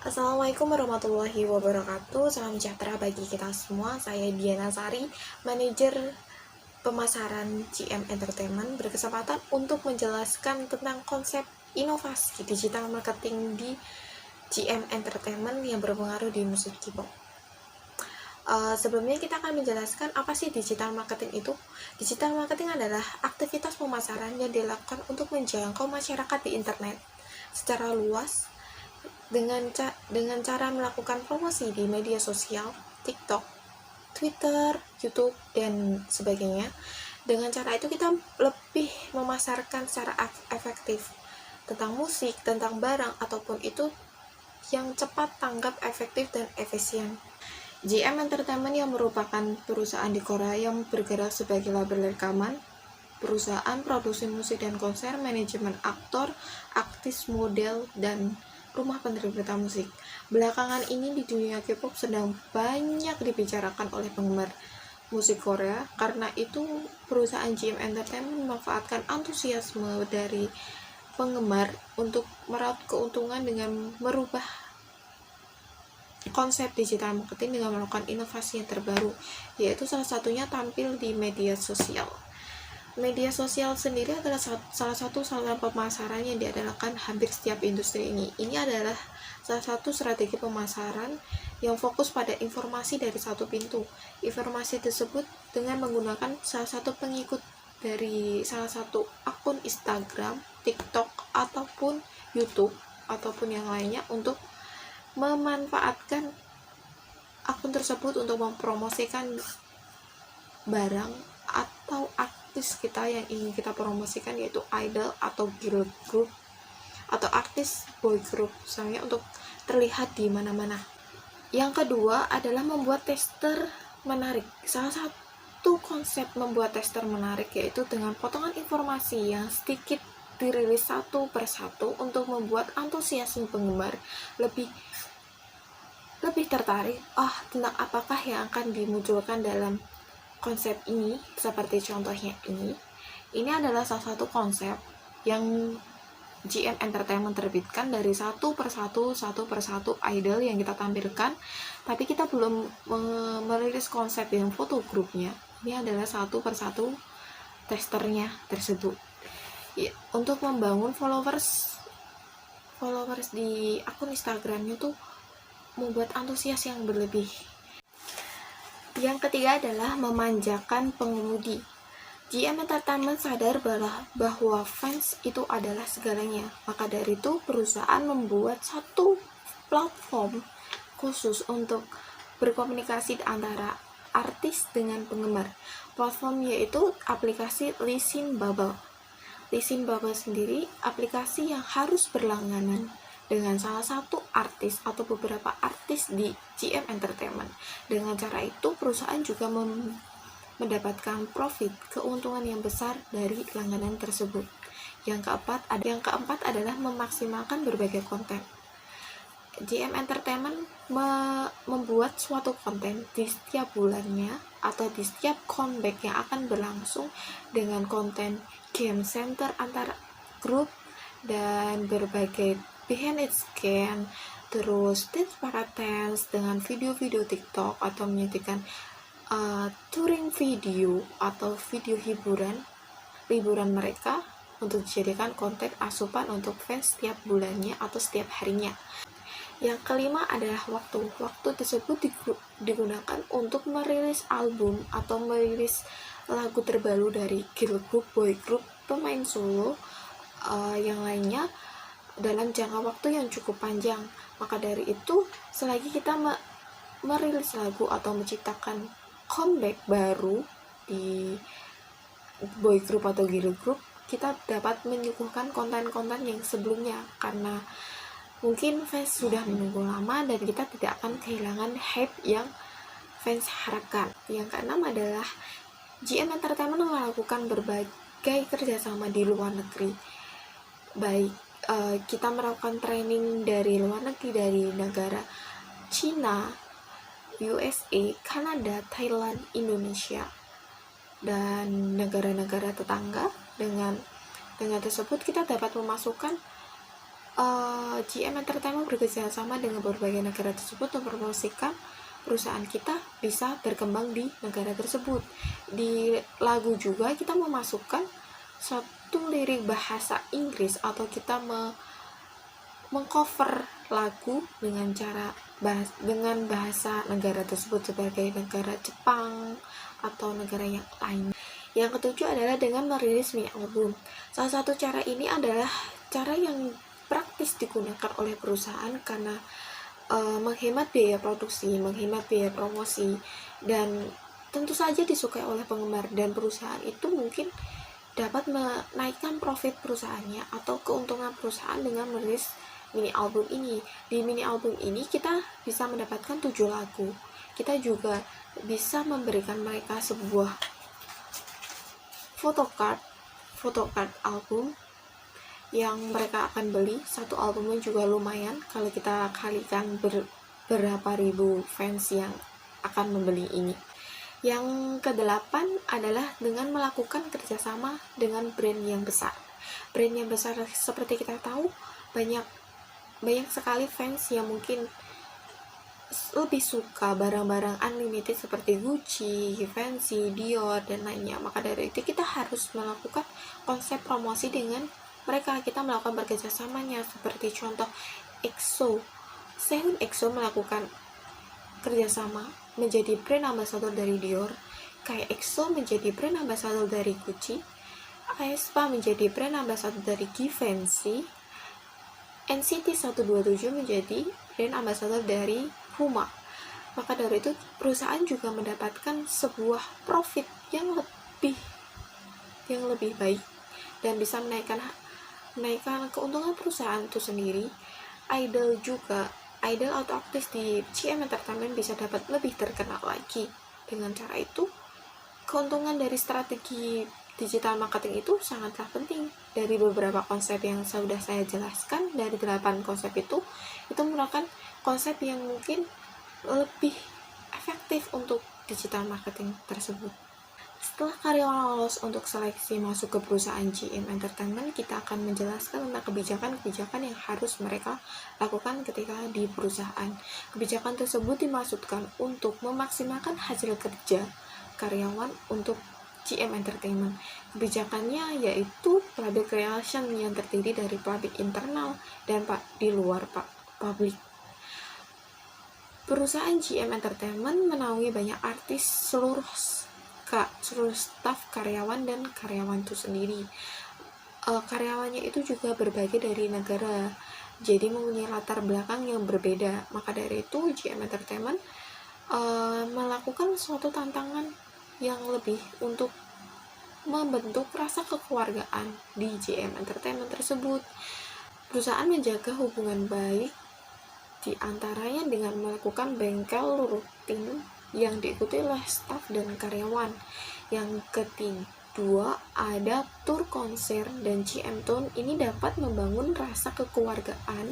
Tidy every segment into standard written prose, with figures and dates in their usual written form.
Assalamualaikum warahmatullahi wabarakatuh. Salam sejahtera bagi kita semua. Saya Diana Sari, manajer pemasaran GM Entertainment, berkesempatan untuk menjelaskan tentang konsep inovasi digital marketing di GM Entertainment yang berpengaruh di musik K-pop. Sebelumnya kita akan menjelaskan apa sih digital marketing itu. Digital marketing adalah aktivitas pemasaran yang dilakukan untuk menjangkau masyarakat di internet secara luas dengan cara melakukan promosi di media sosial, TikTok, Twitter, YouTube, dan sebagainya. Dengan cara itu kita lebih memasarkan secara efektif tentang musik, tentang barang, ataupun itu yang cepat, tanggap, efektif, dan efisien. GM Entertainment yang merupakan perusahaan di Korea yang bergerak sebagai label rekaman, perusahaan produksi musik dan konser, manajemen aktor, artis, model, dan rumah penerbit musik. Belakangan ini di dunia K-pop sedang banyak dibicarakan oleh penggemar musik Korea. Karena itu perusahaan GM Entertainment memanfaatkan antusiasme dari penggemar untuk meraup keuntungan dengan merubah konsep digital marketing dengan melakukan inovasi yang terbaru, yaitu salah satunya tampil di media sosial. Media sosial sendiri adalah salah satu saluran pemasaran yang diandalkan hampir setiap industri ini. Ini adalah salah satu strategi pemasaran yang fokus pada informasi dari satu pintu. Informasi tersebut dengan menggunakan salah satu pengikut dari salah satu akun Instagram, TikTok, ataupun YouTube, ataupun yang lainnya untuk memanfaatkan akun tersebut untuk mempromosikan barang atau artis kita yang ingin kita promosikan, yaitu idol atau girl group atau artis boy group misalnya, untuk terlihat di mana-mana. Yang kedua adalah membuat tester menarik. Salah satu konsep membuat tester menarik yaitu dengan potongan informasi yang sedikit dirilis satu persatu untuk membuat antusiasme penggemar lebih tertarik tentang apakah yang akan dimunculkan dalam konsep ini. Seperti contohnya ini adalah salah satu konsep yang GM Entertainment terbitkan dari satu persatu idol yang kita tampilkan, tapi kita belum merilis konsep yang foto grupnya. Ini adalah satu persatu testernya tersebut ya, untuk membangun followers di akun Instagramnya tuh membuat antusias yang berlebih. Yang ketiga adalah memanjakan pengemudi. GM Entertainment sadar bahwa fans itu adalah segalanya. Maka dari itu perusahaan membuat satu platform khusus untuk berkomunikasi antara artis dengan penggemar. Platform yaitu aplikasi Listen Bubble. Listen Bubble sendiri aplikasi yang harus berlangganan dengan salah satu artis atau beberapa artis di GM Entertainment. Dengan cara itu perusahaan juga mendapatkan profit, keuntungan yang besar dari langganan tersebut. Yang keempat adalah memaksimalkan berbagai konten. GM Entertainment membuat suatu konten di setiap bulannya atau di setiap comeback yang akan berlangsung dengan konten game center antar grup dan berbagai behind the scan, terus tips para fans dengan video-video TikTok atau menyajikan touring video atau video liburan mereka untuk dijadikan konten asupan untuk fans setiap bulannya atau setiap harinya. Yang kelima adalah waktu. Waktu tersebut digunakan untuk merilis album atau merilis lagu terbaru dari girl group, boy group, pemain solo yang lainnya dalam jangka waktu yang cukup panjang. Maka dari itu, selagi kita merilis lagu atau menciptakan comeback baru di boy group atau girl group, kita dapat menyuguhkan konten-konten yang sebelumnya, karena mungkin fans sudah menunggu lama dan kita tidak akan kehilangan hype yang fans harapkan. Yang keenam adalah GM Entertainment melakukan berbagai kerjasama di luar negeri. Baik kita melakukan training dari luar negeri, dari negara Cina, USA, Kanada, Thailand, Indonesia, dan negara-negara tetangga. Dengan tersebut kita dapat memasukkan GM Entertainment bekerja sama dengan berbagai negara tersebut untuk mempromosikan perusahaan kita bisa berkembang di negara tersebut. Di lagu juga kita memasukkan satu lirik bahasa Inggris, atau kita mengcover lagu dengan dengan bahasa negara tersebut sebagai negara Jepang atau negara yang lain. Yang ketujuh adalah dengan merilis mini album. Salah satu cara ini adalah cara yang praktis digunakan oleh perusahaan karena menghemat biaya produksi, menghemat biaya promosi, dan tentu saja disukai oleh penggemar, dan perusahaan itu mungkin dapat menaikkan profit perusahaannya atau keuntungan perusahaan dengan merilis mini album ini. Di mini album ini kita bisa mendapatkan 7 lagu. Kita juga bisa memberikan mereka sebuah photocard album yang mereka akan beli. Satu albumnya juga lumayan kalau kita kalikan berapa ribu fans yang akan membeli ini. Yang kedelapan adalah dengan melakukan kerjasama dengan brand yang besar. Brand yang besar seperti kita tahu, banyak sekali fans yang mungkin lebih suka barang-barang unlimited seperti Gucci, Givenchy, Dior, dan lainnya. Maka dari itu kita harus melakukan konsep promosi dengan mereka. Kita melakukan bekerjasamanya, seperti contoh EXO. Sehun EXO melakukan kerjasama menjadi brand ambassador dari Dior, kayak EXO menjadi brand ambassador dari Gucci, aespa menjadi brand ambassador dari Givenchy, NCT 127 menjadi brand ambassador dari Puma. Maka dari itu perusahaan juga mendapatkan sebuah profit yang lebih baik dan bisa menaikkan keuntungan perusahaan itu sendiri. Idol atau artis di GM Entertainment bisa dapat lebih terkenal lagi. Dengan cara itu, keuntungan dari strategi digital marketing itu sangatlah penting. Dari beberapa konsep yang sudah saya jelaskan, dari 8 konsep itu merupakan konsep yang mungkin lebih efektif untuk digital marketing tersebut. Setelah karyawan lolos untuk seleksi masuk ke perusahaan GM Entertainment, kita akan menjelaskan tentang kebijakan-kebijakan yang harus mereka lakukan ketika di perusahaan. Kebijakan tersebut dimaksudkan untuk memaksimalkan hasil kerja karyawan untuk GM Entertainment. Kebijakannya yaitu public relation yang terdiri dari public internal dan di luar publik. Perusahaan GM Entertainment menaungi banyak artis, seluruh staf karyawan dan karyawan itu sendiri. Karyawannya itu juga berbagai dari negara, jadi mempunyai latar belakang yang berbeda. Maka dari itu GM Entertainment melakukan suatu tantangan yang lebih untuk membentuk rasa kekeluargaan di GM Entertainment tersebut. Perusahaan menjaga hubungan baik di antaranya dengan melakukan bengkel rutin yang diikuti oleh staf dan karyawan. Yang kedua, ada tour konser dan GM Town. Ini dapat membangun rasa kekeluargaan,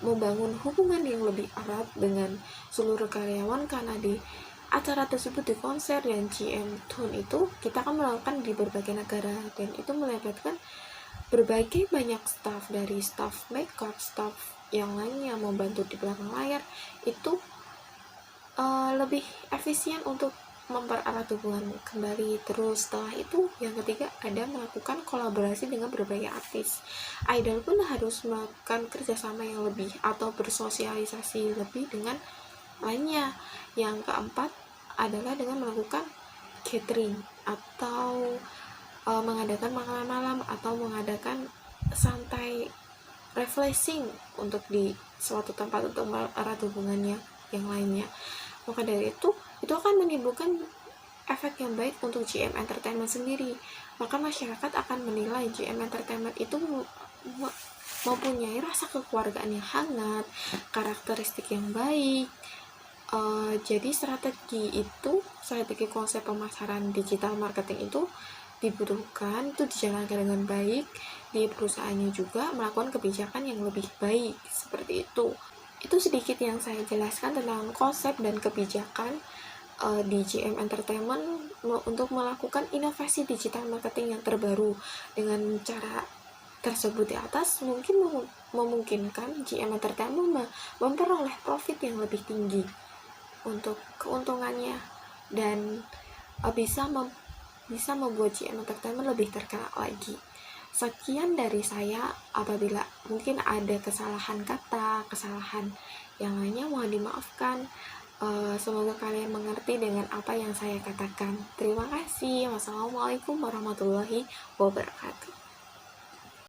membangun hubungan yang lebih erat dengan seluruh karyawan, karena di acara tersebut, di konser dan GM Town itu kita akan melakukan di berbagai negara, dan itu melibatkan berbagai banyak staf, dari staf makeup, staf yang lainnya membantu di belakang layar. Itu lebih efisien untuk mempererat hubungan kembali. Terus setelah itu, yang ketiga ada melakukan kolaborasi dengan berbagai artis. Idol pun harus melakukan kerjasama yang lebih atau bersosialisasi lebih dengan lainnya. Yang keempat adalah dengan melakukan catering atau mengadakan makan malam atau mengadakan santai refreshing untuk di suatu tempat untuk erat hubungannya yang lainnya. Maka dari itu akan menimbulkan efek yang baik untuk GM Entertainment sendiri. Maka masyarakat akan menilai GM Entertainment itu mempunyai rasa kekeluargaan yang hangat, karakteristik yang baik. Jadi strategi konsep pemasaran digital marketing itu dibutuhkan, itu dijalankan dengan baik. Di perusahaannya juga melakukan kebijakan yang lebih baik, seperti itu. Itu sedikit yang saya jelaskan tentang konsep dan kebijakan di GM Entertainment untuk melakukan inovasi digital marketing yang terbaru dengan cara tersebut di atas mungkin memungkinkan GM Entertainment memperoleh profit yang lebih tinggi untuk keuntungannya, dan bisa membuat GM Entertainment lebih terkenal lagi. Sekian dari saya. Apabila mungkin ada kesalahan kata, kesalahan yang lainnya, mohon dimaafkan. Semoga kalian mengerti dengan apa yang saya katakan. Terima kasih. Wassalamualaikum warahmatullahi wabarakatuh.